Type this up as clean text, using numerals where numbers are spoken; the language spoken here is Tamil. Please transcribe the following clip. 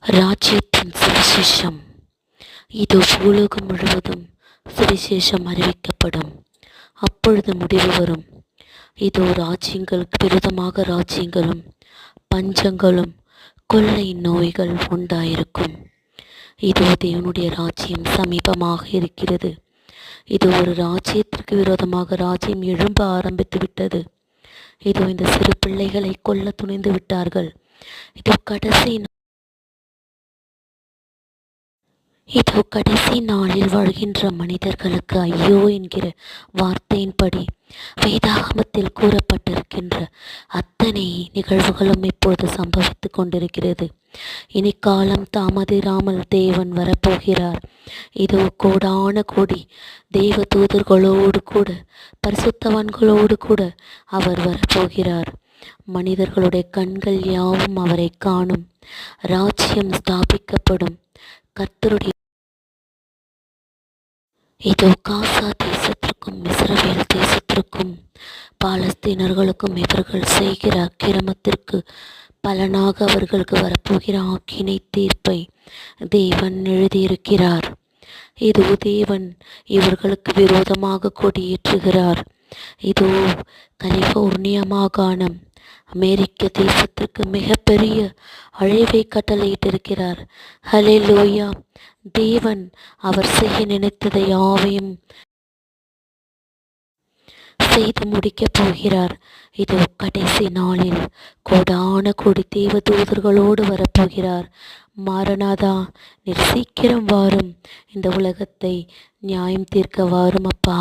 ராஜ்யத்தின் சுவிசேஷம். இதோ பூலோகம் முழுவதும் சுவிசேஷம் அறிவிக்கப்படும். அப்பொழுது முடிவு வரும். இதோ ராஜ்யங்களுக்கு விரோதமாக ராஜ்யங்களும் பஞ்சங்களும் கொள்ளை நோய்கள் உண்டாயிருக்கும். இதோ தேவனுடைய ராஜ்யம் சமீபமாக இருக்கிறது. இதோ ஒரு ராஜ்யத்திற்கு விரோதமாக ராஜ்யம் எழும்ப ஆரம்பித்து விட்டது. இதோ இந்த சிறு பிள்ளைகளை கொல்ல துணிந்து விட்டார்கள். இதோ கடைசி நாளில் வாழ்கின்ற மனிதர்களுக்கு ஐயோ என்கிற வார்த்தையின்படி வேதாகமத்தில் கூறப்பட்டிருக்கின்ற அத்தனை நிகழ்வுகளும் இப்போது சம்பவித்து கொண்டிருக்கிறது. இனி காலம் தாமதிராமல் தேவன் வரப்போகிறார். இதோ கோடான கோடி தேவ தூதர்களோடு கூட பரிசுத்தவான்களோடு கூட அவர் வரப்போகிறார். மனிதர்களுடைய கண்கள் யாவும் அவரை காணும். ராஜ்யம் ஸ்தாபிக்கப்படும். கர்த்தருடைய இதோ காசா தேசத்திற்கும் இஸ்ரவேல் தேசத்திற்கும் பாலஸ்தீனர்களுக்கும் இவர்கள் செய்கிற அக்கிரமத்திற்கு பலனாக அவர்களுக்கு வரப்போகிற ஆக்கினை தீர்ப்பை தேவன் எழுதியிருக்கிறார். இதோ தேவன் இவர்களுக்கு விரோதமாக கொடியேற்றுகிறார். இதோ கலிபோர்னியா மாகாணம் அமெரிக்க தேசத்திற்கு மிகப்பெரிய அழிவை கட்டளையிட்டிருக்கிறார். ஹல்லேலூயா. தேவன் அவர் செய்ய நினைத்ததை யாவையும் செய்து முடிக்கப் போகிறார். இதோ கடைசி நாளில் கோடான கோடி தேவ தூதர்களோடு வரப்போகிறார். மாரநாதா, நீர் சீக்கிரம் வாரும். இந்த உலகத்தை நியாயம் தீர்க்க வாரும் அப்பா.